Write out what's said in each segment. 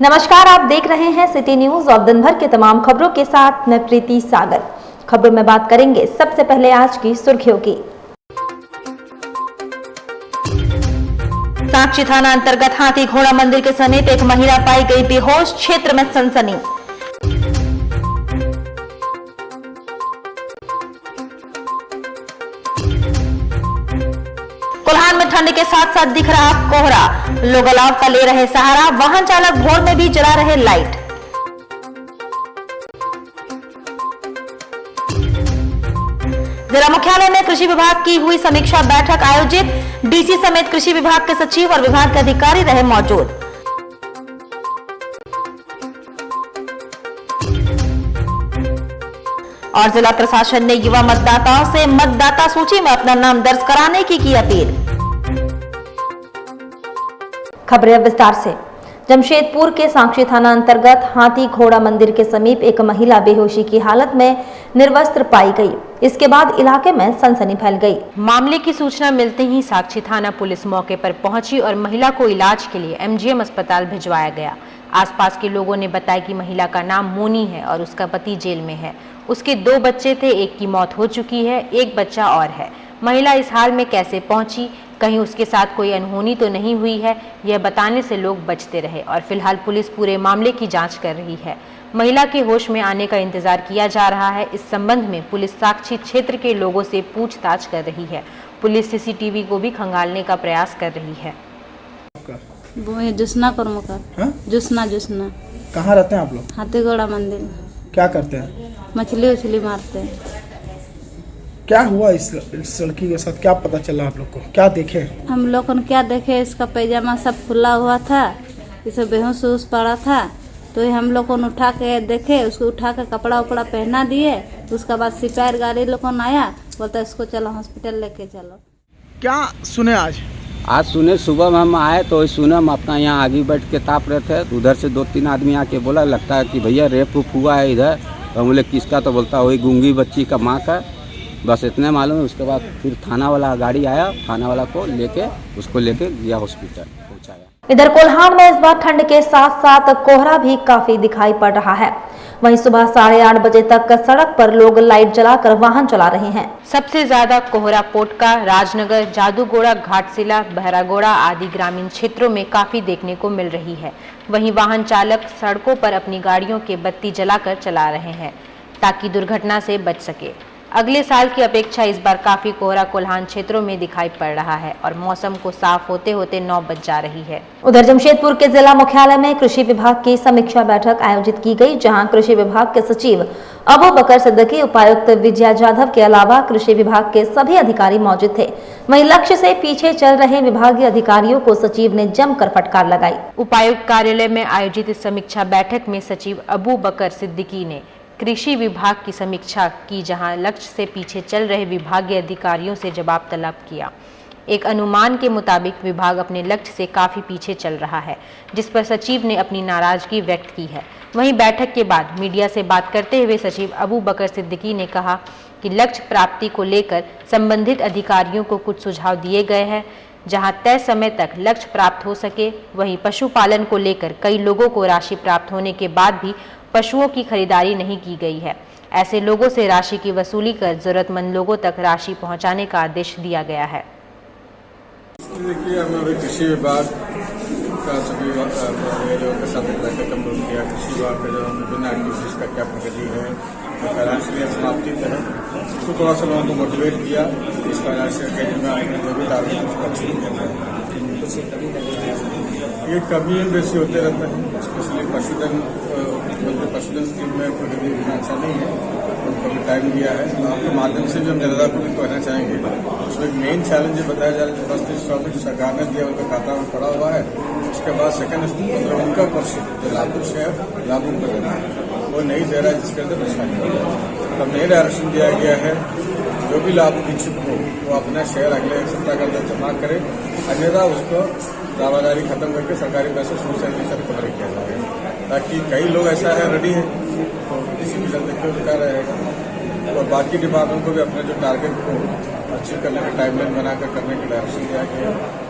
नमस्कार, आप देख रहे हैं सिटी न्यूज और दिन भर के तमाम खबरों के साथ मैं प्रीति सागर। खबरों में बात करेंगे सबसे पहले आज की सुर्खियों की। साक्षी थाना अंतर्गत हाथी घोड़ा मंदिर के समीप एक महिला पाई गई बेहोश, क्षेत्र में सनसनी। कोल्हान में ठंड के साथ साथ दिख रहा कोहरा, लोग अलाव का ले रहे सहारा, वाहन चालक भोर में भी जला रहे लाइट। जिला मुख्यालय में कृषि विभाग की हुई समीक्षा बैठक आयोजित, डीसी समेत कृषि विभाग के सचिव और विभाग के अधिकारी रहे मौजूद। और जिला प्रशासन ने युवा मतदाताओं से मतदाता सूची में अपना नाम दर्ज कराने की अपील। खबरें विस्तार से। जमशेदपुर के साक्षी थाना अंतर्गत हाथी घोड़ा मंदिर के समीप एक महिला बेहोशी की हालत में निर्वस्त्र पाई गई। इसके बाद इलाके में सनसनी फैल गई। मामले की सूचना मिलते ही साक्षी थाना पुलिस मौके पर पहुंची और महिला को इलाज के लिए एमजीएम अस्पताल भिजवाया गया। आसपास के लोगों ने बताया कि महिला का नाम मोनी है और उसका पति जेल में है। उसके 2 बच्चे थे, एक की मौत हो चुकी है, एक बच्चा और है। महिला इस हाल में कैसे पहुंची, कहीं उसके साथ कोई अनहोनी तो नहीं हुई है, यह बताने से लोग बचते रहे और फिलहाल पुलिस पूरे मामले की जांच कर रही है। महिला के होश में आने का इंतजार किया जा रहा है। इस संबंध में पुलिस साक्षी क्षेत्र के लोगों से पूछताछ कर रही है। पुलिस सीसीटीवी को भी खंगालने का प्रयास कर रही है। जुस्ना कर्मकार। जुस्ना कहाँ रहते हैं आप लोग? हाथी घोड़ा मंदिर। क्या करते हैं? मछली उछली मारते हैं। क्या हुआ इस लड़की के साथ, क्या पता चला आप लोग को, क्या देखे? हम लोग ने क्या देखे, इसका पैजामा सब खुला हुआ था, इसे बेहोश उस पड़ा था, तो हम लोग उठा के देखे, उसको उठा के कपड़ा उपड़ा पहना दिए। उसके बाद सिपाही गाड़ी लोग आया, बोलता इसको चलो हॉस्पिटल लेके चलो। क्या सुने आज सुने सुबह में हम आए तो सुने हम अपना यहाँ आगे बैठ के ताप रहे थे, तो उधर से 2-3 आदमी आके बोला लगता है कि भैया रेप हुआ है इधर। तो हम बोले किसका, तो बोलता वही गूंगी बच्ची का माँ का। बस इतने मालूम है। उसके बाद फिर थाना वाला गाड़ी आया, थाना वाला को लेके उसको लेके गया हॉस्पिटल पहुँचाया। इधर कोल्हान में इस बार ठंड के साथ साथ कोहरा भी काफी दिखाई पड़ रहा है। वहीं सुबह 8:30 बजे तक सड़क पर लोग लाइट जलाकर वाहन चला रहे हैं। सबसे ज्यादा कोहरा पोटका, राजनगर, जादूगोड़ा, घाटशिला, बहरागोड़ा आदि ग्रामीण क्षेत्रों में काफी देखने को मिल रही है। वहीं वाहन चालक सड़कों पर अपनी गाड़ियों के बत्ती जलाकर चला रहे हैं ताकि दुर्घटना से बच सके। अगले साल की अपेक्षा इस बार काफी कोहरा कोल्हान क्षेत्रों में दिखाई पड़ रहा है और मौसम को साफ होते होते 9 बज जा रही है। उधर जमशेदपुर के जिला मुख्यालय में कृषि विभाग की समीक्षा बैठक आयोजित की गई, जहां कृषि विभाग के सचिव अबू बकर सिद्दीकी, उपायुक्त विजया जाधव के अलावा कृषि विभाग के सभी अधिकारी मौजूद थे। वहीं लक्ष्य से पीछे चल रहे विभागीय अधिकारियों को सचिव ने जमकर फटकार लगाई। उपायुक्त कार्यालय में आयोजित इस समीक्षा बैठक में सचिव अबू बकर सिद्दीकी ने कृषि विभाग की समीक्षा की, जहां लक्ष्य से पीछे चल रहे विभागीय अधिकारियों से जवाब तलब किया। एक अनुमान के मुताबिक विभाग अपने लक्ष्य से काफी पीछे चल रहा है, जिस पर सचिव ने अपनी नाराजगी व्यक्त की है। वहीं बैठक के बाद मीडिया से बात करते हुए सचिव अबू बकर सिद्दीकी ने कहा कि लक्ष्य प्राप्ति को लेकर संबंधित अधिकारियों को कुछ सुझाव दिए गए हैं, जहां तय समय तक लक्ष्य प्राप्त हो सके। वहीं पशुपालन को लेकर कई लोगों को राशि प्राप्त होने के बाद भी पशुओं की खरीदारी नहीं की गई है। ऐसे लोगों से राशि की वसूली कर जरूरतमंद लोगों तक राशि पहुंचाने का आदेश दिया गया है। देखिए, हमने कृषि विभाग का सभी के साथ बैठक हम लोग किया। कृषि विभाग का जो विभिन्न एक्टिविटीज का क्या प्रगति है, फाइनेंशियल समाप्ति है, उसको थोड़ा सा लोगों को मोटिवेट किया। इस फाइनेंशियल कैरियर में आने जो भी टारगेट उसको अचीव करना है। ये कमी बेसी होते रहता है, स्पेशली पशुधन स्कीम में प्रगति इतना अच्छा नहीं है, उनको भी टाइम दिया है। आपके माध्यम से जो हम जनता को भी कहना चाहेंगे, उसमें मेन चैलेंज बताया जा रहा है। फर्स्ट इंस्टॉलमेंट जो सरकार ने दिया उनका खाता में पड़ा हुआ है, उसके बाद सेकंड इंस्टॉलमेंट उनका पर्सन जो लागू शेयर लागू कर देना है वो नहीं दे रहा है, जिसके अंदर परेशानी हो रहा है। तो नई डायरेक्शन दिया गया है, जो भी लाभ इच्छुक हो वो अपना शेयर अगले 1 सप्ताह के अंदर जमा करे, अन्यथा उसको दावादारी खत्म करके सरकारी पैसे सुनिश्चित कवर किया जाएगा। ताकि कई लोग ऐसा है रेडी है तो किसी भी चलते क्यों रुका रहेगा, और बाकी डिपार्टमेंट को भी अपने जो टारगेट को अचीव करने का टाइमलाइन बनाकर करने की डायरेक्शन दिया गया है।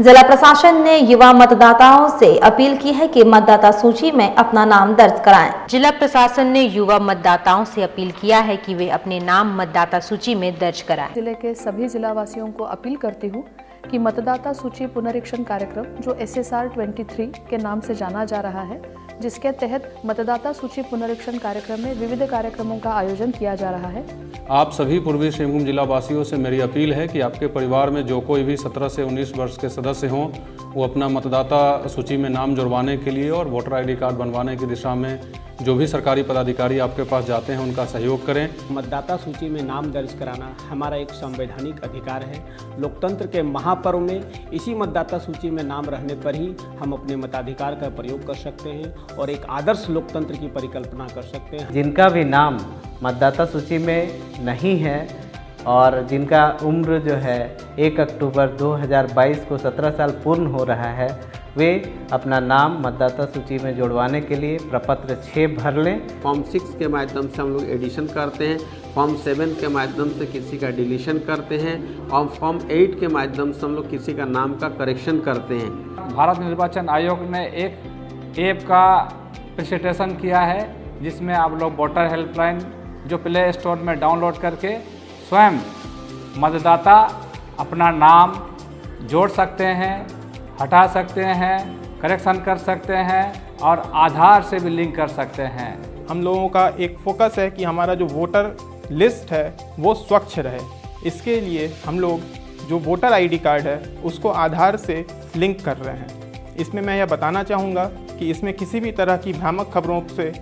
जिला प्रशासन ने युवा मतदाताओं से अपील की है कि मतदाता सूची में अपना नाम दर्ज कराएं। जिला प्रशासन ने युवा मतदाताओं से अपील किया है कि वे अपने नाम मतदाता सूची में दर्ज कराएं। जिले के सभी जिलावासियों को अपील करती हूँ कि मतदाता सूची पुनरीक्षण कार्यक्रम जो SSR 23 के नाम से जाना जा रहा है, जिसके तहत मतदाता सूची पुनरीक्षण कार्यक्रम में विविध कार्यक्रमों का आयोजन किया जा रहा है। आप सभी पूर्वी सिंहभूम जिला वासियों से मेरी अपील है कि आपके परिवार में जो कोई भी 17 से 19 वर्ष के सदस्य हों, वो अपना मतदाता सूची में नाम जुड़वाने के लिए और वोटर ID कार्ड बनवाने की दिशा में जो भी सरकारी पदाधिकारी आपके पास जाते हैं उनका सहयोग करें। मतदाता सूची में नाम दर्ज कराना हमारा एक संवैधानिक अधिकार है। लोकतंत्र के महापर्व में इसी मतदाता सूची में नाम रहने पर ही हम अपने मताधिकार का प्रयोग कर सकते हैं और एक आदर्श लोकतंत्र की परिकल्पना कर सकते हैं। जिनका भी नाम मतदाता सूची में नहीं है और जिनका उम्र जो है 1 अक्टूबर 2022 को 17 साल पूर्ण हो रहा है, वे अपना नाम मतदाता सूची में जुड़वाने के लिए प्रपत्र 6 भर लें। फॉर्म 6 के माध्यम से हम लोग एडिशन करते हैं, फॉर्म 7 के माध्यम से किसी का डिलीशन करते हैं और फॉर्म 8 के माध्यम से हम लोग किसी का नाम का करेक्शन करते हैं। भारत निर्वाचन आयोग ने एक ऐप का प्रेजेंटेशन किया है जिसमें आप लोग वोटर हेल्पलाइन जो प्ले स्टोर में डाउनलोड करके स्वयं मतदाता अपना नाम जोड़ सकते हैं, हटा सकते हैं, करेक्शन कर सकते हैं और आधार से भी लिंक कर सकते हैं। हम लोगों का एक फोकस है कि हमारा जो वोटर लिस्ट है वो स्वच्छ रहे। इसके लिए हम लोग जो वोटर ID कार्ड है उसको आधार से लिंक कर रहे हैं। इसमें मैं यह बताना चाहूँगा कि इसमें किसी भी तरह की भ्रामक खबरों से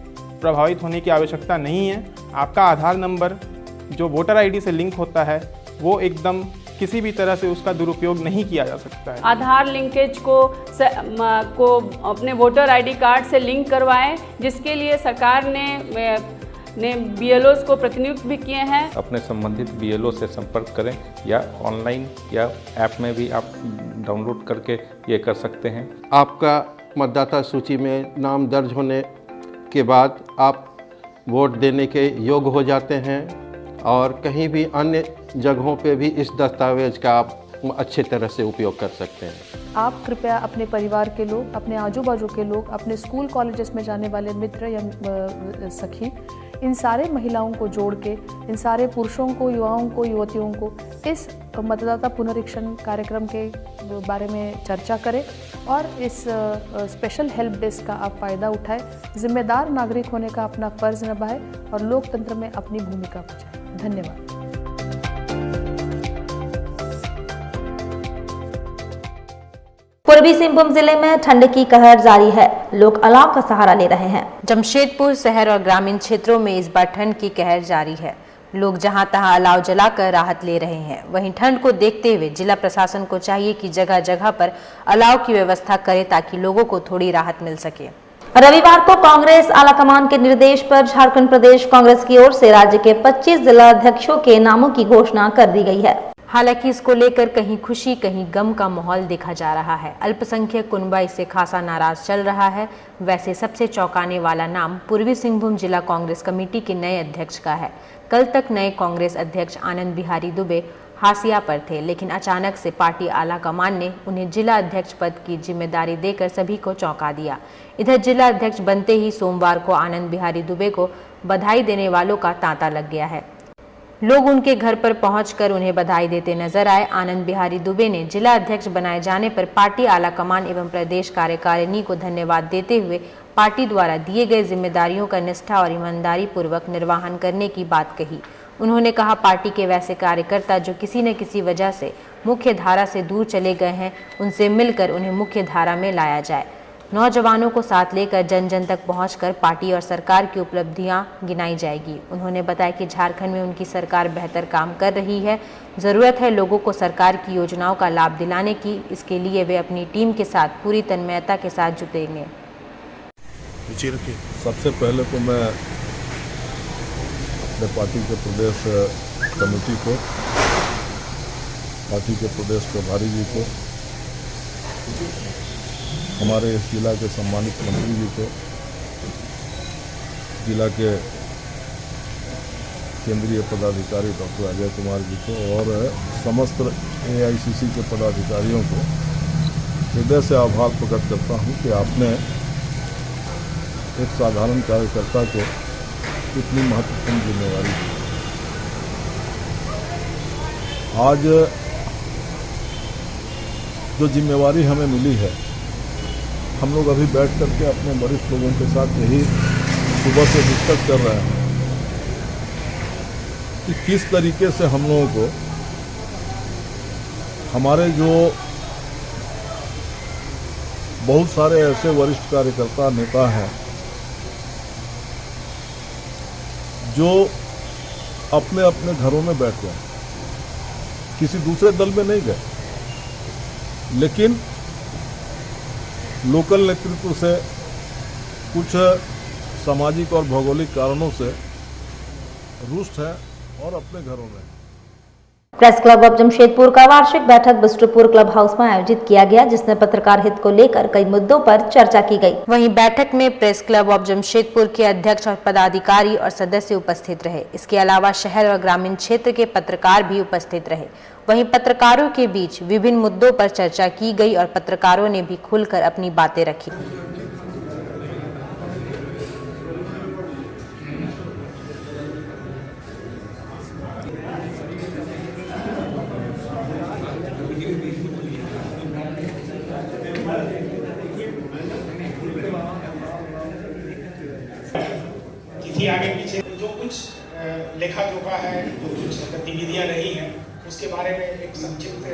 प्रभावित होने की आवश्यकता नहीं है। आपका आधार नंबर जो वोटर ID से लिंक होता है वो एकदम किसी भी तरह से उसका दुरुपयोग नहीं किया जा सकता है। आधार लिंकेज को अपने वोटर ID कार्ड से लिंक करवाएं, जिसके लिए सरकार ने BLOs को प्रतिनियुक्त भी किए हैं। अपने संबंधित BLO से संपर्क करें या ऑनलाइन या ऐप में भी आप डाउनलोड करके ये कर सकते हैं। आपका मतदाता सूची में नाम दर्ज होने के बाद आप वोट देने के योग्य हो जाते हैं और कहीं भी अन्य जगहों पे भी इस दस्तावेज का आप अच्छे तरह से उपयोग कर सकते हैं। आप कृपया अपने परिवार के लोग, अपने आजू बाजू के लोग, अपने स्कूल कॉलेजेस में जाने वाले मित्र या सखी, इन सारे महिलाओं को जोड़ के, इन सारे पुरुषों को, युवाओं को, युवतियों को इस मतदाता पुनरीक्षण कार्यक्रम के बारे में चर्चा करें और इस स्पेशल हेल्प डेस्क का आप फ़ायदा उठाएं। जिम्मेदार नागरिक होने का अपना फ़र्ज़ निभाएं और लोकतंत्र में अपनी भूमिका बजाएं। धन्यवाद। पूर्वी सिंहभूम जिले में ठंड की कहर जारी है, लोग अलाव का सहारा ले रहे हैं। जमशेदपुर शहर और ग्रामीण क्षेत्रों में इस बार ठंड की कहर जारी है। लोग जहां तहां अलाव जलाकर राहत ले रहे हैं। वहीं ठंड को देखते हुए जिला प्रशासन को चाहिए कि जगह जगह पर अलाव की व्यवस्था करे ताकि लोगों को थोड़ी राहत मिल सके। रविवार को कांग्रेस आलाकमान के निर्देश पर झारखंड प्रदेश कांग्रेस की ओर से राज्य के 25 जिला अध्यक्षों के नामों की घोषणा कर दी गई है। हालांकि इसको लेकर कहीं खुशी कहीं गम का माहौल देखा जा रहा है। अल्पसंख्यक कुनबा इससे खासा नाराज चल रहा है। वैसे सबसे चौंकाने वाला नाम पूर्वी सिंहभूम जिला कांग्रेस कमेटी के नए अध्यक्ष का है। कल तक नए कांग्रेस अध्यक्ष आनंद बिहारी दुबे हाशिया पर थे, लेकिन अचानक से पार्टी आला कमान ने उन्हें जिला अध्यक्ष पद की जिम्मेदारी देकर सभी को चौंका दिया। इधर जिला अध्यक्ष बनते ही सोमवार को आनंद बिहारी दुबे को बधाई देने वालों का तांता लग गया है। लोग उनके घर पर पहुंचकर उन्हें बधाई देते नजर आए। आनंद बिहारी दुबे ने जिला अध्यक्ष बनाए जाने पर पार्टी आला कमान एवं प्रदेश कार्यकारिणी को धन्यवाद देते हुए पार्टी द्वारा दिए गए जिम्मेदारियों का निष्ठा और ईमानदारी पूर्वक निर्वहन करने की बात कही। उन्होंने कहा, पार्टी के वैसे कार्यकर्ता जो किसी न किसी वजह से मुख्य धारा से दूर चले गए हैं, उनसे मिलकर उन्हें मुख्य धारा में लाया जाए। नौजवानों को साथ लेकर जन जन तक पहुंचकर पार्टी और सरकार की उपलब्धियां गिनाई जाएगी। उन्होंने बताया कि झारखंड में उनकी सरकार बेहतर काम कर रही है। जरूरत है लोगों को सरकार की योजनाओं का लाभ दिलाने की। इसके लिए वे अपनी टीम के साथ पूरी तन्मयता के साथ जुटेंगे। सबसे पहले तो मैं अपने पार्टी के प्रदेश कमेटी को, पार्टी के प्रदेश प्रभारी जी को, हमारे इस जिला के सम्मानित मंत्री जी को, जिला के केंद्रीय पदाधिकारी डॉक्टर अजय कुमार जी को और समस्त AICC के पदाधिकारियों को हृदय से आभार प्रकट करता हूं कि आपने एक साधारण कार्यकर्ता को इतनी महत्वपूर्ण जिम्मेवारी दी। आज जो जिम्मेवारी हमें मिली है, हम लोग अभी बैठ करके अपने वरिष्ठ लोगों के साथ यही सुबह से डिस्कस कर रहे हैं कि किस तरीके से हम लोगों को हमारे जो बहुत सारे ऐसे वरिष्ठ कार्यकर्ता नेता हैं जो अपने अपने घरों में बैठ गए, किसी दूसरे दल में नहीं गए, लेकिन लोकल नेतृत्व से कुछ सामाजिक और भौगोलिक कारणों से रुष्ट है और अपने घरों में। प्रेस क्लब ऑफ जमशेदपुर का वार्षिक बैठक बिष्टुपुर क्लब हाउस में आयोजित किया गया, जिसमें पत्रकार हित को लेकर कई मुद्दों पर चर्चा की गई। वहीं बैठक में प्रेस क्लब ऑफ जमशेदपुर के अध्यक्ष और पदाधिकारी और सदस्य उपस्थित रहे। इसके अलावा शहर और ग्रामीण क्षेत्र के पत्रकार भी उपस्थित रहे। वहीं पत्रकारों के बीच विभिन्न मुद्दों पर चर्चा की गई और पत्रकारों ने भी खुलकर अपनी बातें रखी। आगे पीछे जो कुछ लेखा जोखा है, जो कुछ गतिविधियां रही हैं, उसके बारे में एक संक्षिप्त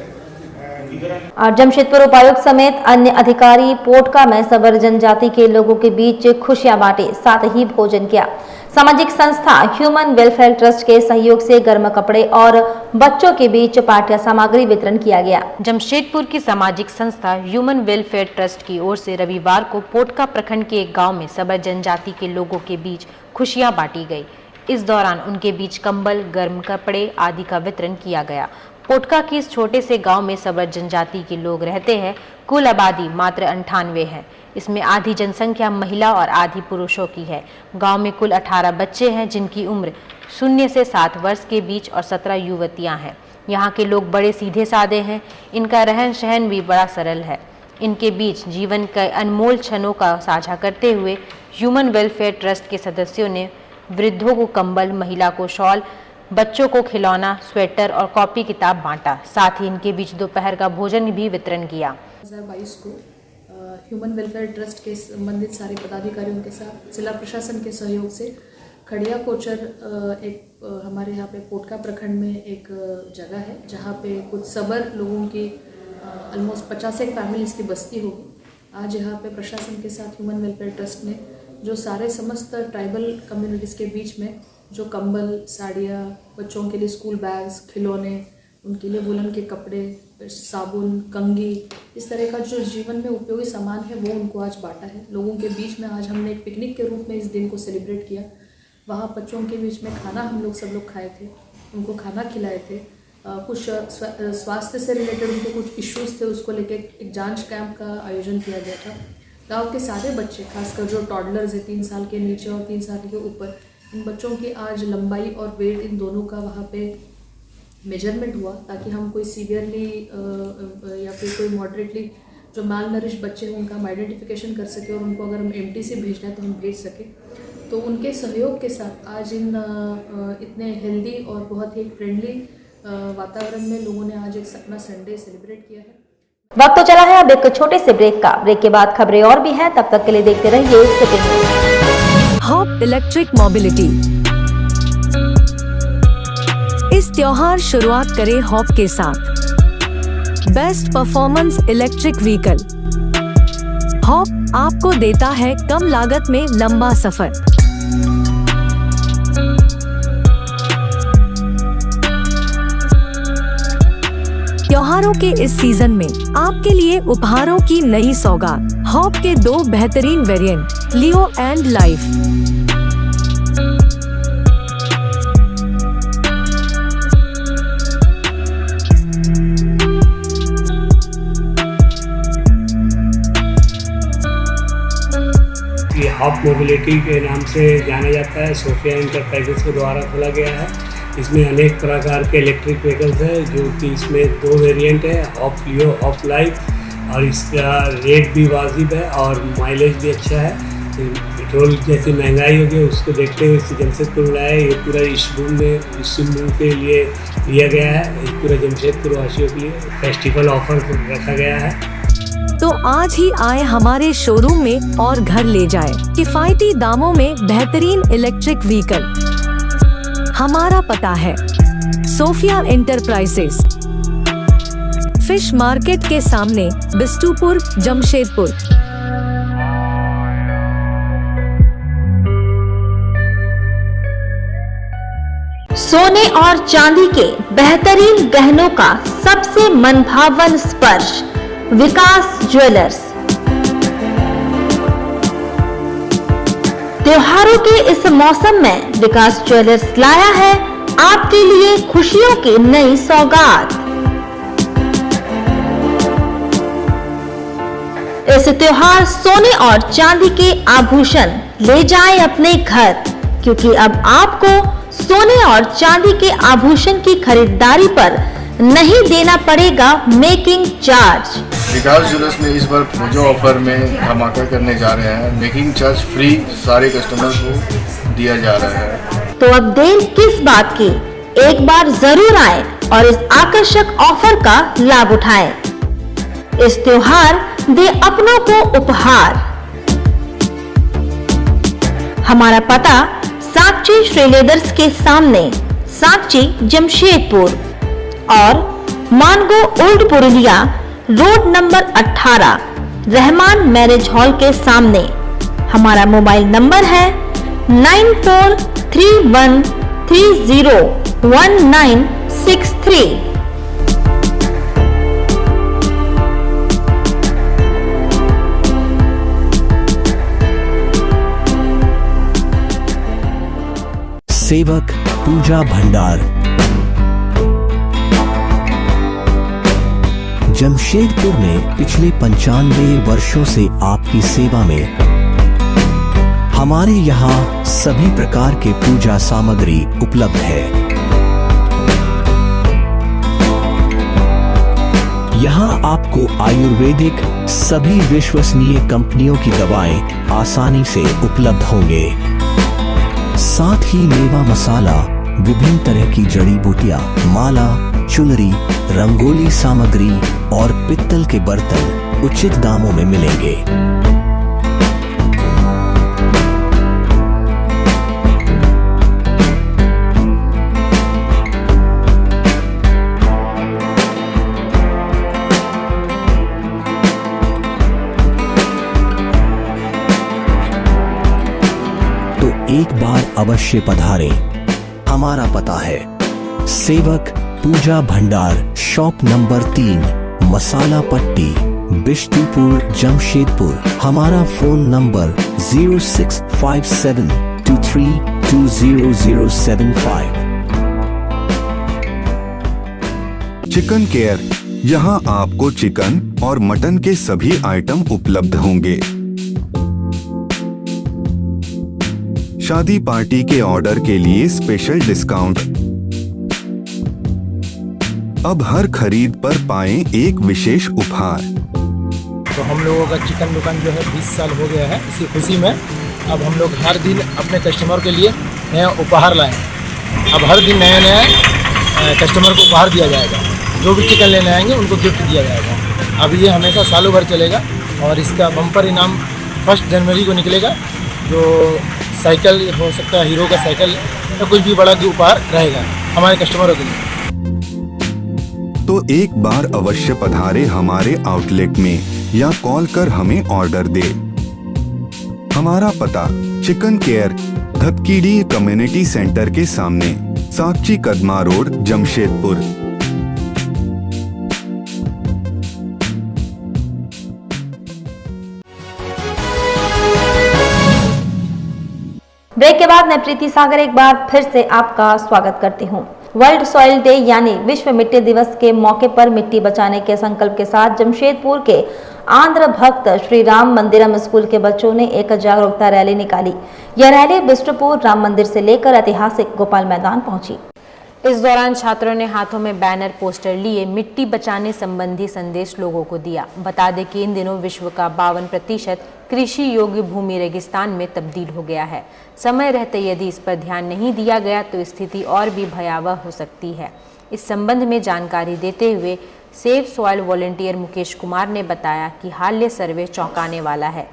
विवरण। और जमशेदपुर उपायुक्त समेत अन्य अधिकारी पोटका में सबर जनजाति के लोगों के बीच खुशियां बांटे, साथ ही भोजन किया। सामाजिक संस्था ह्यूमन वेलफेयर ट्रस्ट के सहयोग से गर्म कपड़े और बच्चों के बीच पाठ्य सामग्री वितरण किया गया। जमशेदपुर की सामाजिक संस्था ह्यूमन वेलफेयर ट्रस्ट की ओर से रविवार को पोटका प्रखंड के एक गांव में सबर जनजाति के लोगों के बीच खुशियां बांटी गई। इस दौरान उनके बीच कंबल, गर्म कपड़े आदि का वितरण किया गया। पोटका की इस छोटे से गांव में सबर जनजाति के लोग रहते हैं। कुल आबादी मात्र 98 है। इसमें आधी जनसंख्या महिला और आधी पुरुषों की है। गांव में कुल 18 बच्चे हैं, जिनकी उम्र 0 से 7 वर्ष के बीच और 17 युवतियां हैं। यहाँ के लोग बड़े सीधे साधे हैं। इनका रहन सहन भी बड़ा सरल है। इनके बीच जीवन के अनमोल क्षणों का साझा करते हुए ह्यूमन वेलफेयर ट्रस्ट के सदस्यों ने वृद्धों को कंबल, महिला को शॉल, बच्चों को खिलौना, स्वेटर और कॉपी किताब बांटा। साथ ही इनके बीच दोपहर का भोजन भी वितरण किया। 2022 को ह्यूमन वेलफेयर ट्रस्ट के संबंधित सारे पदाधिकारियों के साथ जिला प्रशासन के सहयोग से खड़िया कोचर एक हमारे यहाँ पे पोटका प्रखंड में एक जगह है, जहाँ पे कुछ सबर लोगों की ऑलमोस्ट 50 फैमिलीज की बस्ती होगी। आज यहाँ पे प्रशासन के साथ ह्यूमन वेलफेयर ट्रस्ट ने जो सारे समस्त ट्राइबल कम्युनिटीज़ के बीच में जो कंबल, साड़ियाँ, बच्चों के लिए स्कूल बैग्स, खिलौने, उनके लिए वुलन के कपड़े, साबुन, कंघी, इस तरह का जो जीवन में उपयोगी सामान है वो उनको आज बांटा है। लोगों के बीच में आज हमने एक पिकनिक के रूप में इस दिन को सेलिब्रेट किया। वहाँ बच्चों के बीच में खाना हम सब लोग खाए थे, उनको खाना खिलाए थे। कुछ स्वास्थ्य से रिलेटेड उनके कुछ इश्यूज़ थे, उसको लेके एक जांच कैंप का आयोजन किया गया था। गांव के सारे बच्चे, खासकर जो टॉडलर्स है 3 साल के नीचे और 3 साल के ऊपर, इन बच्चों की आज लंबाई और वेट इन दोनों का वहाँ पे मेजरमेंट हुआ, ताकि हम कोई सीवियरली या फिर कोई मॉडरेटली जो माल नरिश बच्चे हैं उनका हम आइडेंटिफिकेशन कर सके और उनको अगर हम एमटी से भेजना है तो हम भेज सकें। तो उनके सहयोग के साथ आज इन इतने हेल्दी और बहुत ही फ्रेंडली वातावरण में लोगों ने आज एक अपना संडे सेलिब्रेट किया है। वक्त तो चला है अब एक छोटे से ब्रेक का। ब्रेक के बाद खबरें और भी हैं, तब तक के लिए देखते रहिए city news. Hop electric mobility. इस त्योहार शुरुआत करें हॉप के साथ best performance electric vehicle. Hop आपको देता है कम लागत में लंबा सफर। त्योहारों के इस सीजन में आपके लिए उपहारों की नई सौगात। हॉप के 2 बेहतरीन वेरिएंट, लियो एंड लाइफ। ये हॉप मोबिलिटी के नाम से जाना जाता है, सोफिया इंटरप्राइजेस के द्वारा खोला गया है। इसमें अनेक प्रकार के इलेक्ट्रिक व्हीकल्स हैं, जो कि इसमें 2 वेरिएंट है, हॉप लियो, हॉप लाइफ। और इसका रेट भी वाजिब है और माइलेज भी अच्छा है। पेट्रोल जैसी महंगाई हो गई उसको देखते हुए जमशेदपुर लाया। ये पूरा इस रूम के लिए लिया गया है। ये पूरा जमशेदपुर वासियों के लिए फेस्टिवल ऑफर रखा गया है। तो आज ही आए हमारे शोरूम में और घर ले जाए किफायती दामों में बेहतरीन इलेक्ट्रिक व्हीकल। हमारा पता है सोफिया एंटरप्राइजेस, फिश मार्केट के सामने, बिष्टुपुर, जमशेदपुर। सोने और चांदी के बेहतरीन गहनों का सबसे मनभावन स्पर्श, विकास ज्वेलर्स। त्योहारों के इस मौसम में विकास ज्वेलर्स लाया है आपके लिए खुशियों की नई सौगात। इस त्योहार सोने और चांदी के आभूषण ले जाएं अपने घर, क्योंकि अब आपको सोने और चांदी के आभूषण की खरीदारी पर नहीं देना पड़ेगा मेकिंग चार्ज। विकास ज्वेलर्स में इस बार पूजा ऑफर में धमाका करने जा रहे हैं। मेकिंग चार्ज फ्री सारे कस्टमर को दिया जा रहा है। तो अब देर किस बात की, एक बार जरूर आएं और इस आकर्षक ऑफर का लाभ उठाएं। इस त्योहार दे अपनों को उपहार। हमारा पता साक्षी श्री लेदर्स के सामने, साक्षी जमशेदपुर, और Mango old Purulia road number 18, Rahman marriage hall के सामने। हमारा मोबाइल नंबर है 9431301963। सेवक पूजा भंडार, जमशेदपुर में पिछले 95 वर्षों से आपकी सेवा में। हमारे यहाँ सभी प्रकार के पूजा सामग्री उपलब्ध है। यहाँ आपको आयुर्वेदिक सभी विश्वसनीय कंपनियों की दवाएं आसानी से उपलब्ध होंगे। साथ ही मेवा मसाला, विभिन्न तरह की जड़ी बूटियां, माला, चुनरी, रंगोली सामग्री और पित्तल के बर्तन उचित दामों में मिलेंगे। तो एक बार अवश्य पधारें। हमारा पता है सेवक पूजा भंडार, शॉप नंबर 3, मसाला पट्टी, बिष्टुपुर, जमशेदपुर। हमारा फोन नंबर 065723200075। चिकन केयर, यहाँ आपको चिकन और मटन के सभी आइटम उपलब्ध होंगे। शादी पार्टी के ऑर्डर के लिए स्पेशल डिस्काउंट। अब हर खरीद पर पाएं एक विशेष उपहार। तो हम लोगों का चिकन दुकान जो है 20 साल हो गया है। इसी खुशी में अब हम लोग हर दिन अपने कस्टमर के लिए नया उपहार लाए। अब हर दिन नया नया कस्टमर को उपहार दिया जाएगा। जो भी चिकन लेने आएंगे उनको गिफ्ट दिया जाएगा। अब ये हमेशा सालों भर चलेगा और इसका बम्पर इनाम 1 जनवरी को निकलेगा। जो साइकिल हो सकता है, हीरो का साइकिल या कुछ भी बड़ा जो उपहार रहेगा हमारे कस्टमरों के लिए। तो एक बार अवश्य पधारे हमारे आउटलेट में या कॉल कर हमें ऑर्डर दे। हमारा पता चिकन केयर, धतकीडी कम्युनिटी सेंटर के सामने, साक्षी कदमा रोड, जमशेदपुर। ब्रेक के बाद मैं प्रीति सागर एक बार फिर से आपका स्वागत करती हूं। वर्ल्ड सॉइल डे यानी विश्व मिट्टी दिवस के मौके पर मिट्टी बचाने के संकल्प के साथ जमशेदपुर के आंध्र भक्त श्री राम मंदिरम स्कूल के बच्चों ने एक जागरूकता रैली निकाली। यह रैली बिष्टुपुर राम मंदिर से लेकर ऐतिहासिक गोपाल मैदान पहुंची। इस दौरान छात्रों ने हाथों में बैनर पोस्टर लिए मिट्टी बचाने संबंधी संदेश लोगों को दिया। बता दें कि इन दिनों विश्व का 52% कृषि योग्य भूमि रेगिस्तान में तब्दील हो गया है। समय रहते यदि इस पर ध्यान नहीं दिया गया तो स्थिति और भी भयावह हो सकती है। इस संबंध में जानकारी देते हुए save soil volunteer Mukesh Kumar ने बताया कि हालिया सर्वे चौंकाने वाला है।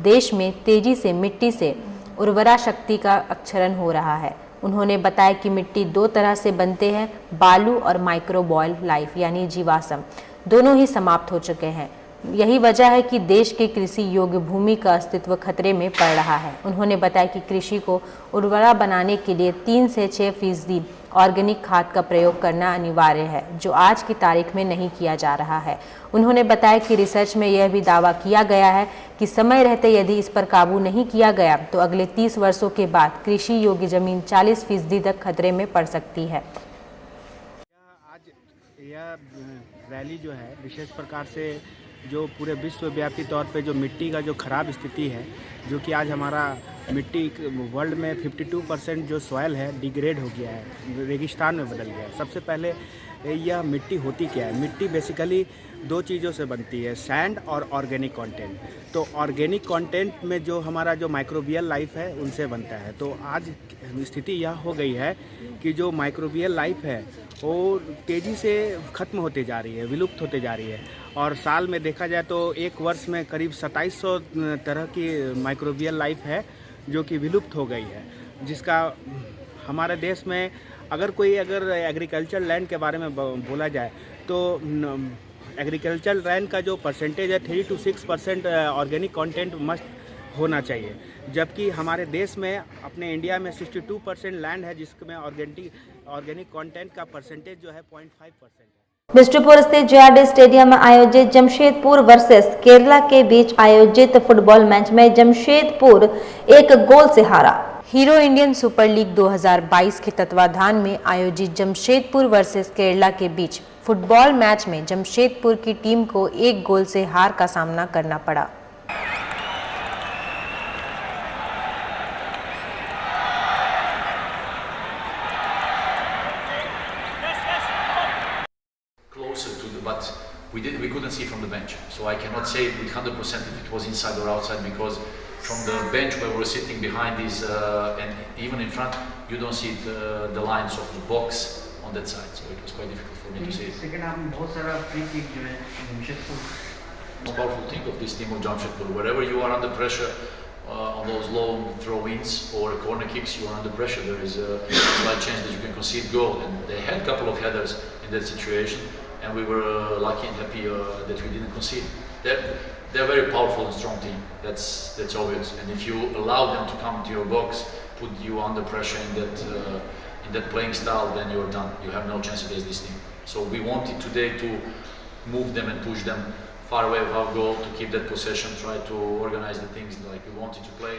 देश में तेजी से मिट्टी से उर्वरा शक्ति का क्षरण हो रहा है। उन्होंने बताया कि मिट्टी 2 तरह से बनते हैं, बालू और माइक्रोबॉयल लाइफ यानी जीवाश्म, दोनों ही समाप्त हो चुके हैं। यही वजह है कि देश के कृषि योग्य भूमि का अस्तित्व खतरे में पड़ रहा है। उन्होंने बताया कि कृषि को उर्वरा बनाने के लिए 3 से 6% ऑर्गेनिक खाद का प्रयोग करना अनिवार्य है, जो आज की तारीख में नहीं किया जा रहा है। उन्होंने बताया कि रिसर्च में यह भी दावा किया गया है कि समय रहते यदि इस पर काबू नहीं किया गया तो अगले 30 वर्षों के बाद कृषि योग्य जमीन 40% तक खतरे में पड़ सकती है। आज यह रैली जो है विशेष प्रकार से जो पूरे विश्वव्यापी तौर पे जो मिट्टी का जो खराब स्थिति है, जो कि आज हमारा मिट्टी वर्ल्ड में 52% जो सॉइल है डिग्रेड हो गया है, रेगिस्तान में बदल गया है। सबसे पहले यह मिट्टी होती क्या है? मिट्टी बेसिकली 2 चीज़ों से बनती है, सैंड और ऑर्गेनिक कंटेंट। तो ऑर्गेनिक कंटेंट में जो हमारा जो माइक्रोबियल लाइफ है उनसे बनता है। तो आज स्थिति यह हो गई है कि जो माइक्रोबियल लाइफ है वो तेज़ी से ख़त्म होते जा रही है, विलुप्त होते जा रही है। और साल में देखा जाए तो एक वर्ष में करीब 2700 तरह की माइक्रोबियल लाइफ है जो कि विलुप्त हो गई है, जिसका हमारे देश में अगर एग्रीकल्चर लैंड के बारे में बोला जाए तो एग्रीकल्चर लैंड का जो परसेंटेज है 3 to 6% ऑर्गेनिक कंटेंट मस्ट होना चाहिए, जबकि हमारे देश में अपने इंडिया में 62% लैंड है जिसमें ऑर्गेनिक कंटेंट का परसेंटेज जो है 0.5% है। बिष्टुपुर स्थित JRD स्टेडियम में आयोजित जमशेदपुर वर्सेस केरला के बीच आयोजित फुटबॉल मैच में जमशेदपुर 1 गोल से हारा। हीरो इंडियन सुपर लीग 2022 के तत्वाधान में आयोजित जमशेदपुर वर्सेस केरला के बीच फुटबॉल मैच में जमशेदपुर की टीम को 1 गोल से हार का सामना करना पड़ा। But we couldn't see from the bench, so I cannot say with 100% if it was inside or outside, because from the bench where we were sitting behind this and even in front, you don't see the lines of the box on that side, so it was quite difficult for me to see. Second half में बहुत सारा free kick जो है Jamshedpur. The powerful thing of this team of Jamshedpur, wherever you are under pressure on those long throw-ins or corner kicks, you are under pressure. There is a slight chance that you can concede goal, and they had a couple of headers in that situation. And we were lucky and happy that we didn't concede. They're a very powerful and strong team. That's obvious. And if you allow them to come to your box, put you under pressure in that playing style, then you're done. You have no chance against this team. So we wanted today to move them and push them far away of our goal, to keep that possession, try to organize the things like we wanted to play.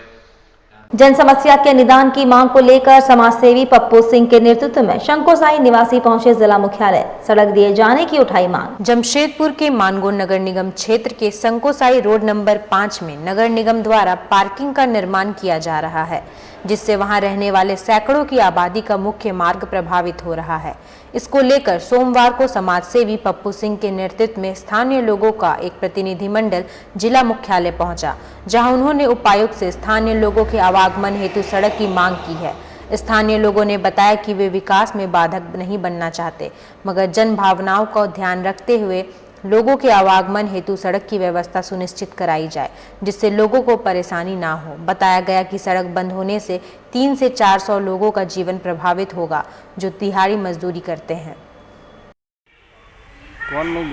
जन समस्या के निदान की मांग को लेकर समाजसेवी पप्पू सिंह के नेतृत्व में शंकोसाई निवासी पहुंचे जिला मुख्यालय, सड़क दिए जाने की उठाई मांग। जमशेदपुर के मानगो नगर निगम क्षेत्र के शंकोसाई रोड नंबर 5 में नगर निगम द्वारा पार्किंग का निर्माण किया जा रहा है, जिससे वहां रहने वाले सैकड़ों की आबादी का मुख्य मार्ग प्रभावित हो रहा है। इसको लेकर सोमवार को समाजसेवी पप्पू सिंह के नेतृत्व में स्थानीय लोगों का एक प्रतिनिधिमंडल जिला मुख्यालय पहुंचा, जहां उन्होंने उपायुक्त से स्थानीय लोगों के आवागमन हेतु सड़क की मांग की है। स्थानीय लोगों ने बताया कि वे विकास में बाधक नहीं बनना चाहते, मगर जन भावनाओं को ध्यान रखते हुए लोगों के आवागमन हेतु सड़क की व्यवस्था सुनिश्चित कराई जाए, जिससे लोगों को परेशानी ना हो। बताया गया कि सड़क बंद होने से 300 से 400 लोगों का जीवन प्रभावित होगा, जो दिहाड़ी मजदूरी करते हैं। कौन लोग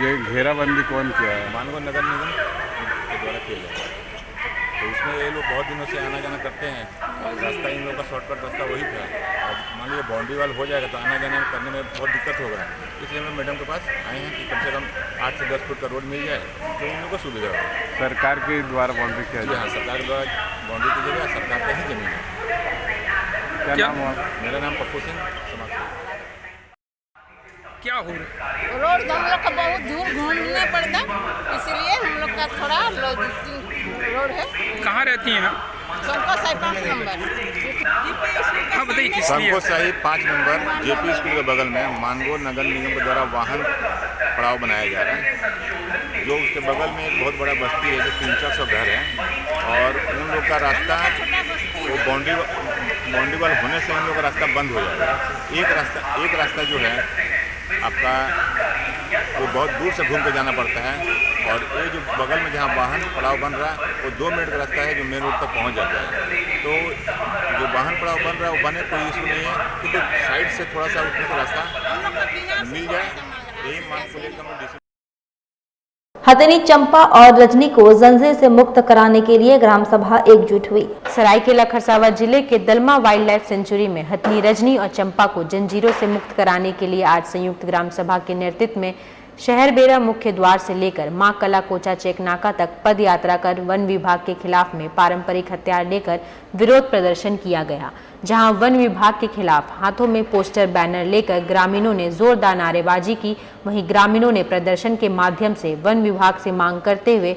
ये घेराबंदी कौन किया है? मानगो नगर निगम के द्वारा किया जाता है। तो इसमें ये लोग बहुत दिनों से आना जाना करते हैं और रास्ता इन लोगों का शॉर्टकट रास्ता वही था। और मान लीजिए बाउंड्री वाल हो जाएगा तो आना जाना करने में बहुत दिक्कत होगा, इसलिए मैं मैडम के पास आए हैं कि कम से कम 8 से 10 फुट का रोड मिल जाए तो उन लोगों को सुविधा हो। सरकार के द्वारा बाउंड्री किया जाए? हाँ, सरकार द्वारा बाउंड्री की जगह सरकार का ही जमीन है। क्या नाम हुआ? मेरा नाम पप्पू सिंह, समाज। क्या हो रहा है? रोड हम लोग का बहुत दूर घूमना पड़ता, इसलिए हम लोग का थोड़ा रोड है। कहाँ रहती हैं? संकोसाई 5 नंबर। संको साहिब 5 नंबर जेपी स्कूल के बगल में मानगोर नगर निगम के द्वारा वाहन पड़ाव बनाया जा रहा है। जो उसके बगल में एक बहुत बड़ा बस्ती है जो 300-400 घर है और उन लोग का रास्ता वो बाउंड्री वाल होने से उन लोग का रास्ता बंद हो जाएगा। एक रास्ता जो है आपका वो बहुत दूर से घूम के जाना पड़ता है और ये जो बगल में जहाँ वाहन पड़ाव बन रहा है वो 2 मिनट का रास्ता है जो मेन रोड तक पहुँच जाता है। तो जो वाहन पड़ाव बन रहा है वो बने कोई इशू नहीं है, क्योंकि साइड से थोड़ा सा उसमें से रास्ता मिल जाए, यही मांग को लेकर मैं डीसी हथिनी चंपा और रजनी को जंजीर से मुक्त कराने के लिए ग्राम सभा एकजुट हुई। सरायकेला खरसावां जिले के दलमा वाइल्ड लाइफ सेंचुरी में हथिनी, रजनी और चंपा को जंजीरों से मुक्त कराने के लिए आज संयुक्त ग्राम सभा के नेतृत्व में शहर बेरा मुख्य द्वार से लेकर मां कला कोचा चेक नाका तक पद यात्रा कर वन विभाग के खिलाफ में पारंपरिक हथियार लेकर विरोध प्रदर्शन किया गया, जहां वन विभाग के खिलाफ हाथों में पोस्टर बैनर लेकर ग्रामीणों ने जोरदार नारेबाजी की। वहीं ग्रामीणों ने प्रदर्शन के माध्यम से वन विभाग से मांग करते हुए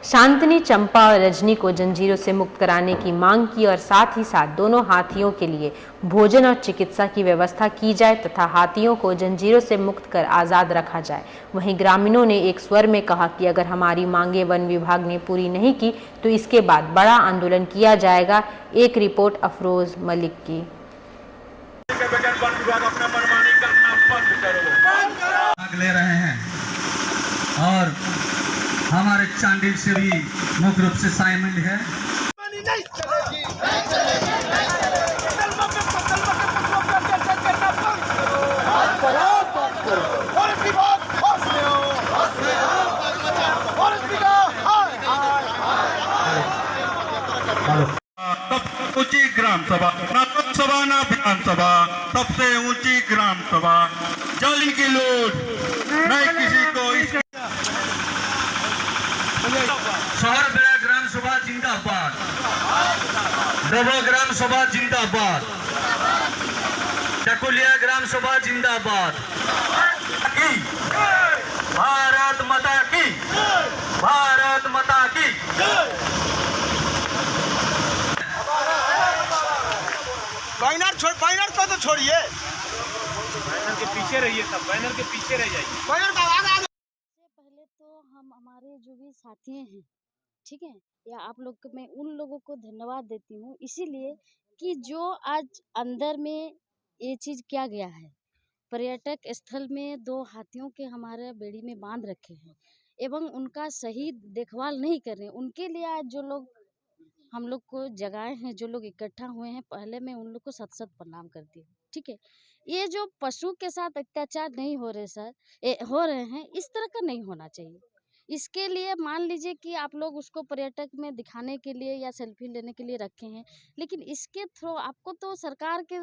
शांतनी, चंपा और रजनी को जंजीरों से मुक्त कराने की मांग की और साथ ही साथ दोनों हाथियों के लिए भोजन और चिकित्सा की व्यवस्था की जाए तथा हाथियों को जंजीरों से मुक्त कर आज़ाद रखा जाए। वहीं ग्रामीणों ने एक स्वर में कहा कि अगर हमारी मांगे वन विभाग ने पूरी नहीं की तो इसके बाद बड़ा आंदोलन किया जाएगा। एक रिपोर्ट अफरोज मलिक की। ले रहे हैं और हमारे चांडिल से भी मुख्य रूप से शामिल है। सबसे ऊंची ग्राम सभा, ना लोकसभा ना विधानसभा, सबसे ऊंची ग्राम सभा। जाली की लूट नहीं किसी को इसके शहर बेड़ा ग्राम सभा जिंदाबाद, डबो ग्राम सभा जिंदाबाद, चकुलिया ग्राम सभा जिंदाबाद। भारत माता की, भारत माता की। बैनर को तो छोड़िए, बैनर के पीछे रहिए, सब बैनर के पीछे रह जाइए। बैनर का आवाज पहले तो हम हमारे जो भी साथी हैं, ठीक है, या आप लोग को मैं उन लोगों को धन्यवाद देती हूँ, इसीलिए कि जो आज अंदर में ये चीज़ किया गया है। पर्यटक स्थल में 2 हाथियों के हमारे बेड़ी में बांध रखे हैं एवं उनका सही देखभाल नहीं कर रहे हैं। उनके लिए आज जो लोग हम लोग को जगाए हैं, जो लोग इकट्ठा हुए हैं, पहले मैं उन लोग को सत प्रणाम करती हूँ, ठीक है। ये जो पशु के साथ अत्याचार नहीं हो रहे सर, हो रहे हैं, इस तरह का नहीं होना चाहिए। इसके लिए मान लीजिए कि आप लोग उसको पर्यटक में दिखाने के लिए या सेल्फी लेने के लिए रखे हैं, लेकिन इसके थ्रू आपको तो सरकार के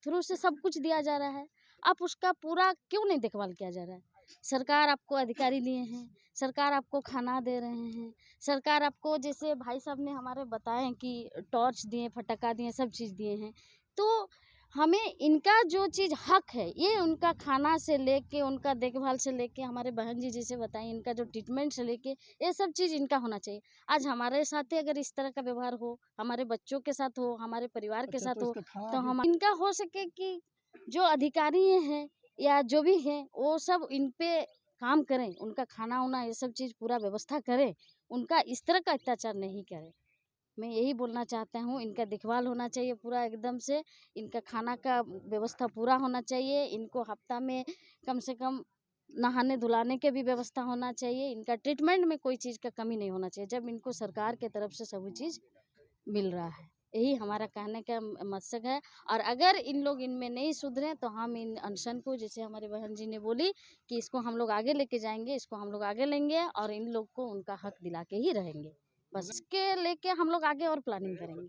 थ्रू से सब कुछ दिया जा रहा है, आप उसका पूरा क्यों नहीं देखभाल किया जा रहा है? सरकार आपको अधिकारी लिए हैं, सरकार आपको खाना दे रहे हैं, सरकार आपको जैसे भाई साहब ने हमारे बताए कि टॉर्च दिए, फटाका दिए, सब चीज़ दिए हैं। तो हमें इनका जो चीज़ हक है, ये उनका खाना से लेके, उनका देखभाल से लेके, हमारे बहन जी जैसे बताएं, इनका जो ट्रीटमेंट से लेके, ये सब चीज़ इनका होना चाहिए। आज हमारे साथ अगर इस तरह का व्यवहार हो, हमारे बच्चों के साथ हो, हमारे परिवार के साथ हो, तो हम इनका हो सके कि जो अधिकारी हैं या जो भी हैं वो सब इन पे काम करें, उनका खाना वाना ये सब चीज़ पूरा व्यवस्था करें, उनका इस तरह का अत्याचार नहीं करें। मैं यही बोलना चाहता हूँ, इनका देखभाल होना चाहिए पूरा एकदम से, इनका खाना का व्यवस्था पूरा होना चाहिए, इनको हफ्ता में कम से कम नहाने धुलाने के भी व्यवस्था होना चाहिए, इनका ट्रीटमेंट में कोई चीज़ का कमी नहीं होना चाहिए, जब इनको सरकार के तरफ से सभी चीज़ मिल रहा है। यही हमारा कहने का मकसद है। और अगर इन लोग इनमें नहीं सुधरे तो हम इन अनशन को, जैसे हमारे बहन जी ने बोली कि इसको हम लोग आगे लेके जाएंगे, इसको हम लोग आगे लेंगे और इन लोग को उनका हक दिला के ही रहेंगे। बस इसके लेके हम लोग आगे और प्लानिंग करेंगे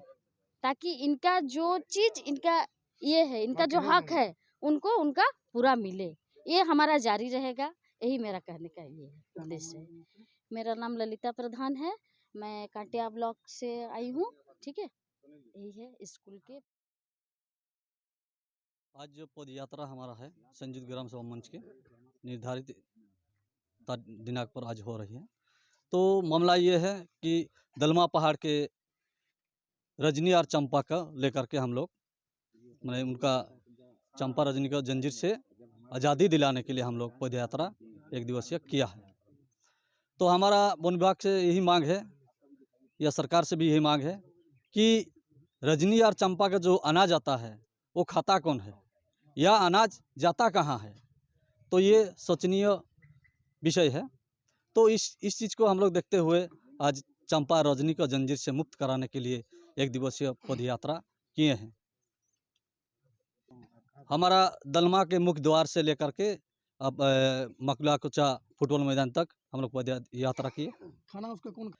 ताकि इनका जो चीज़ इनका ये है, इनका जो हक है, उनको उनका पूरा मिले। ये हमारा जारी रहेगा, यही मेरा कहने का ये उद्देश्य है। मेरा नाम ललिता प्रधान है, मैं काटिया ब्लॉक से आई हूँ, ठीक है, यही है स्कूल के। आज जो पद यात्रा हमारा है संयुक्त ग्राम सभा मंच के निर्धारित दिनांक पर आज हो रही है। तो मामला ये है कि दलमा पहाड़ के रजनी और चंपा का लेकर के हम लोग मैंने उनका चंपा रजनी का जंजीर से आज़ादी दिलाने के लिए हम लोग पद यात्रा 1 दिवसीय किया है। तो हमारा वन विभाग से यही मांग है या सरकार से भी यही मांग है कि रजनी और चंपा का जो अनाज आता है वो खाता कौन है या अनाज जाता कहाँ है, तो ये सोचनीय विषय है। तो इस चीज़ को हम लोग देखते हुए आज चंपा रजनी का जंजीर से मुक्त कराने के लिए 1 दिवसीय पद यात्रा किए हैं। हमारा दलमा के मुख्य द्वार से लेकर के अब मकला कुचा फुटबॉल मैदान तक हम लोग पद यात्रा किए। खाना उसका कौन?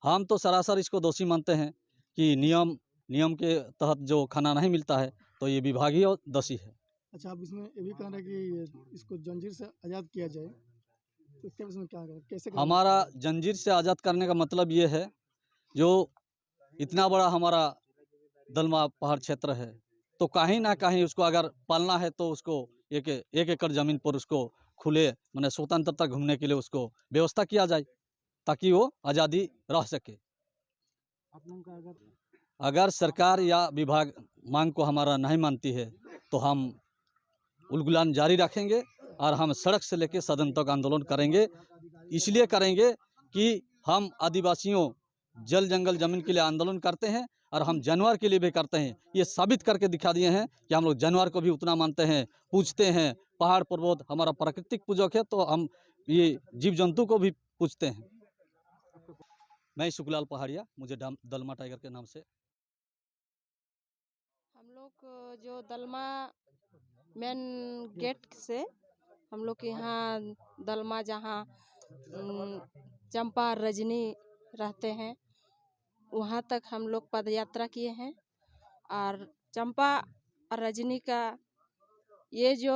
हम तो सरासर इसको दोषी मानते हैं कि नियम के तहत जो खाना नहीं मिलता है तो ये विभागीय दोषी है। अच्छा, आप इसमें ये भी कह रहे हैं कि इसको जंजीर से आज़ाद किया जाए, तो इसके इसमें क्या करें, कैसे करें? हमारा जंजीर से आज़ाद करने का मतलब ये है, जो इतना बड़ा हमारा दलमा पहाड़ क्षेत्र है तो कहीं ना कहीं उसको अगर पालना है तो उसको एक एकड़ ज़मीन पर उसको खुले माने स्वतंत्रता घूमने के लिए उसको व्यवस्था किया जाए ताकि वो आज़ादी रह सके। अगर सरकार या विभाग मांग को हमारा नहीं मानती है तो हम उलगुलान जारी रखेंगे और हम सड़क से लेकर सदन तक आंदोलन करेंगे। इसलिए करेंगे कि हम आदिवासियों जल जंगल जमीन के लिए आंदोलन करते हैं और हम जानवर के लिए भी करते हैं। ये साबित करके दिखा दिए हैं कि हम लोग जानवर को भी उतना मानते हैं, पूजते हैं। पहाड़ पर्वत हमारा प्राकृतिक पूजक है तो हम ये जीव जंतु को भी पूजते हैं। मैं सुखलाल पहाड़िया, मुझे दलमा टाइगर के नाम से। हम लोग जो दलमा मेन गेट से हम लोग के यहाँ दलमा जहाँ चंपा रजनी रहते हैं वहाँ तक हम लोग पद यात्रा किए हैं। और चंपा और रजनी का ये जो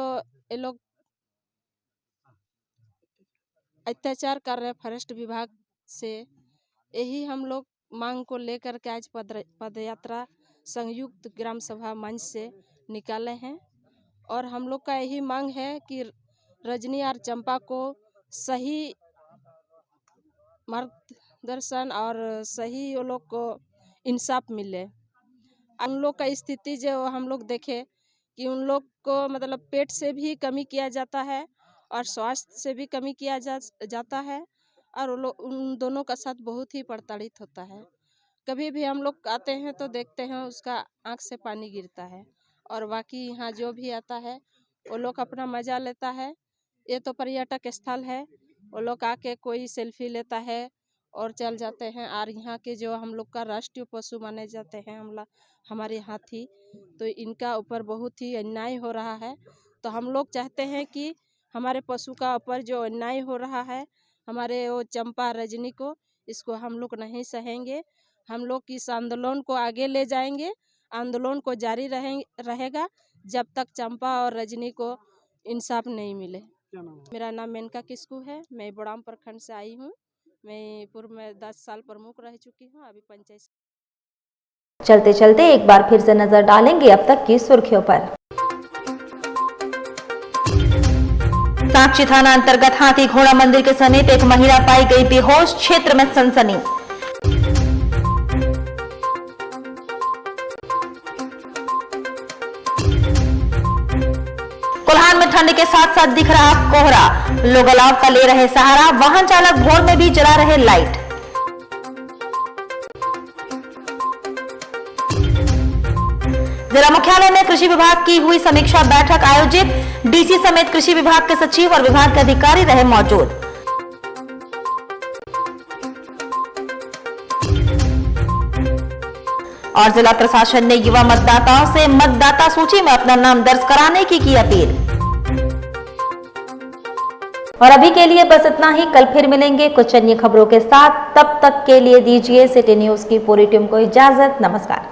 ये लोग अत्याचार कर रहे फॉरेस्ट विभाग से, यही हम लोग मांग को लेकर के आज पद यात्रा संयुक्त ग्राम सभा मंच से निकाले हैं। और हम लोग का यही मांग है कि रजनी और चंपा को सही मार्गदर्शन और सही वो लोग को इंसाफ मिले। उन लोग का स्थिति जो हम लोग देखे कि उन लोग को मतलब पेट से भी कमी किया जाता है और स्वास्थ्य से भी कमी किया जाता है और उन दोनों का साथ बहुत ही प्रताड़ित होता है। कभी भी हम लोग आते हैं तो देखते हैं उसका आँख से पानी गिरता है। और बाकी यहाँ जो भी आता है वो लोग अपना मज़ा लेता है। ये तो पर्यटक स्थल है, वो लोग आके कोई सेल्फी लेता है और चल जाते हैं। और यहाँ के जो हम लोग का राष्ट्रीय पशु माने जाते हैं हमारे हाथी, तो इनका ऊपर बहुत ही अन्याय हो रहा है। तो हम लोग चाहते हैं कि हमारे पशु का ऊपर जो अन्याय हो रहा है हमारे वो चंपा रजनी को, इसको हम लोग नहीं सहेंगे। हम लोग इस आंदोलन को आगे ले जाएंगे। आंदोलन को जारी रहेगा जब तक चंपा और रजनी को इंसाफ नहीं मिले। मेरा नाम मेनका किस्कू है, मैं बड़ाम प्रखंड से आई हूँ। मैं पूर्व में 10 साल प्रमुख रह चुकी हूँ, अभी पंचायत। चलते चलते एक बार फिर से नजर डालेंगे अब तक की सुर्खियों पर। साक्षी थाना अंतर्गत हाथी घोड़ा मंदिर के समीप एक महिला पाई गई बेहोश, क्षेत्र में सनसनी। कोल्हान में ठंड के साथ साथ दिख रहा कोहरा, लोग अलाव का ले रहे सहारा, वाहन चालक भोर में भी जला रहे लाइट। जिला मुख्यालय में कृषि विभाग की हुई समीक्षा बैठक आयोजित, डीसी समेत कृषि विभाग के सचिव और विभाग के अधिकारी रहे मौजूद। और जिला प्रशासन ने युवा मतदाताओं से मतदाता सूची में अपना नाम दर्ज कराने की अपील। और अभी के लिए बस इतना ही, कल फिर मिलेंगे कुछ अन्य खबरों के साथ। तब तक के लिए दीजिए सिटी न्यूज की पूरी टीम को इजाजत। नमस्कार।